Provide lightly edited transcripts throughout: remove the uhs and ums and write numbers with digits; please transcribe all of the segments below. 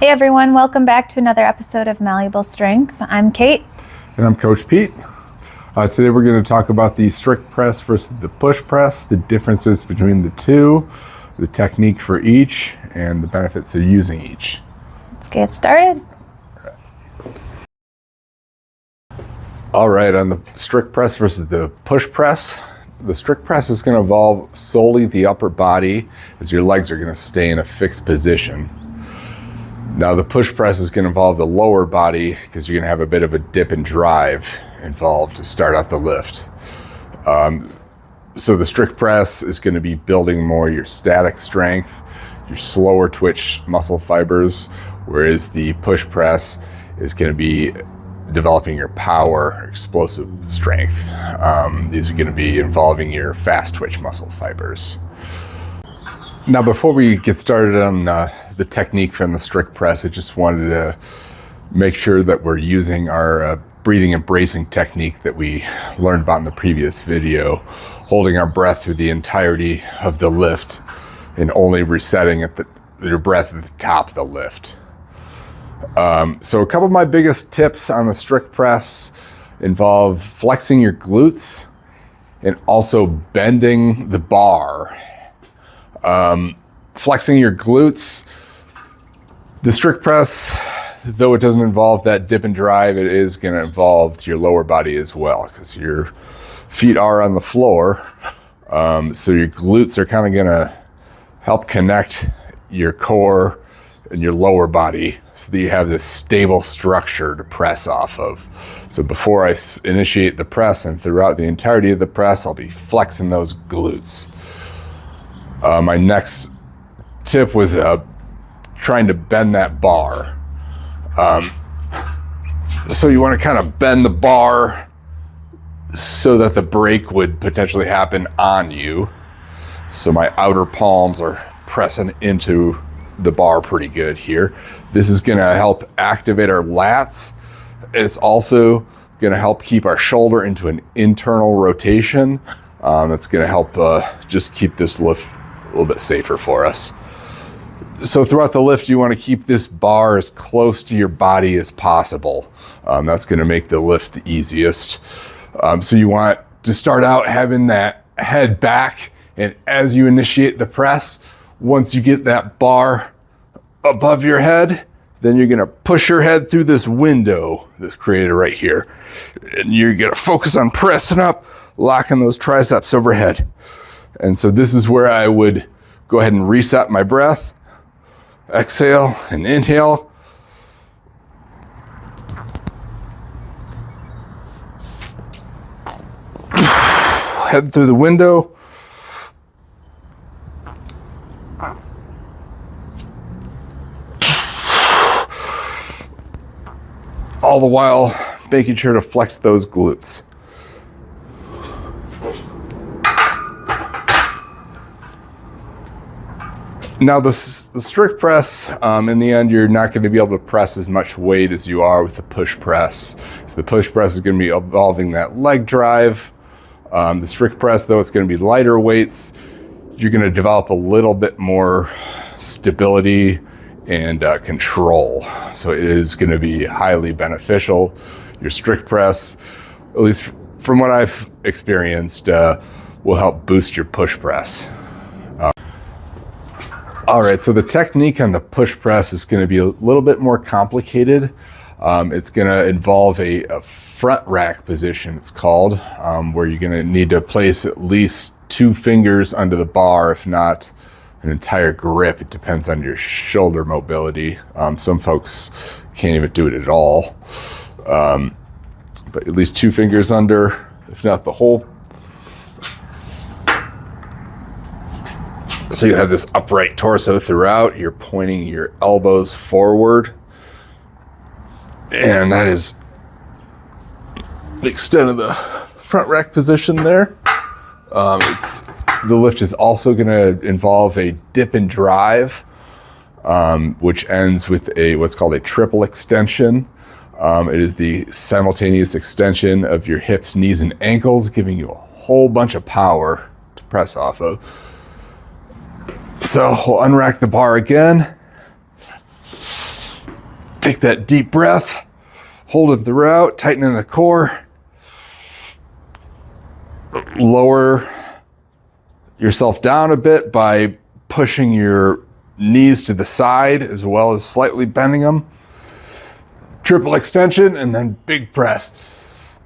Hey everyone, welcome back to another episode of Malleable Strength. I'm Kate. And I'm Coach Pete. Today we're going to talk about the strict press versus the push press, the differences between the two, the technique for each, and the benefits of using each. Let's get started. All right, on the strict press versus the push press, the strict press is going to involve solely the upper body as your legs are going to stay in a fixed position. Now the push press is going to involve the lower body because you're going to have a bit of a dip and drive involved to start out the lift. So the strict press is going to be building more your static strength, your slower twitch muscle fibers, whereas the push press is going to be developing your power, explosive strength. These are going to be involving your fast twitch muscle fibers. Now before we get started on the technique from the strict press, I just wanted to make sure that we're using our breathing and bracing technique that we learned about in the previous video, holding our breath through the entirety of the lift and only resetting your breath at the top of the lift. So a couple of my biggest tips on the strict press involve flexing your glutes and also bending the bar. Flexing your glutes. The strict press, though it doesn't involve that dip and drive, it is going to involve your lower body as well because your feet are on the floor. So your glutes are kind of going to help connect your core and your lower body so that you have this stable structure to press off of. So before I initiate the press and throughout the entirety of the press, I'll be flexing those glutes. My next tip was trying to bend that bar. So you want to kind of bend the bar so that the break would potentially happen on you. So my outer palms are pressing into the bar pretty good here. This is going to help activate our lats. It's also going to help keep our shoulder into an internal rotation. That's going to help just keep this lift a little bit safer for us. So throughout the lift, you want to keep this bar as close to your body as possible. That's going to make the lift the easiest. So you want to start out having that head back, and as you initiate the press, once you get that bar above your head, then you're going to push your head through this window that's created right here. And you're going to focus on pressing up, locking those triceps overhead. And so this is where I would go ahead and reset my breath. Exhale and inhale. Head through the window. All the while making sure to flex those glutes. Now the strict press, in the end, you're not going to be able to press as much weight as you are with the push press. So the push press is going to be involving that leg drive. The strict press, though, it's going to be lighter weights. You're going to develop a little bit more stability and control. So it is going to be highly beneficial. Your strict press, at least from what I've experienced, will help boost your push press. All right, so the technique on the push press is going to be a little bit more complicated. It's going to involve a front rack position, it's called, where you're going to need to place at least 2 fingers under the bar, if not an entire grip. It depends on your shoulder mobility. Some folks can't even do it at all. But at least 2 fingers under, if not the whole. So you have this upright torso throughout. You're pointing your elbows forward. And that is the extent of the front rack position there. The lift is also going to involve a dip and drive, which ends with what's called a triple extension. It is the simultaneous extension of your hips, knees, and ankles, giving you a whole bunch of power to press off of. So we'll unrack the bar again. Take that deep breath, hold it throughout, tightening the core. Lower yourself down a bit by pushing your knees to the side as well as slightly bending them. Triple extension and then big press.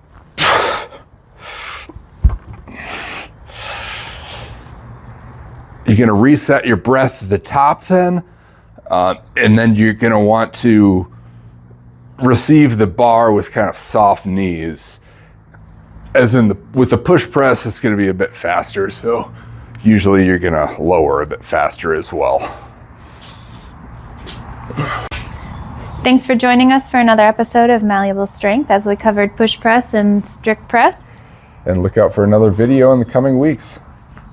You're going to reset your breath at the top then, and then you're going to want to receive the bar with kind of soft knees. As in with the push press, it's going to be a bit faster, so usually you're going to lower a bit faster as well. Thanks for joining us for another episode of Malleable Strength as we covered push press and strict press. And look out for another video in the coming weeks.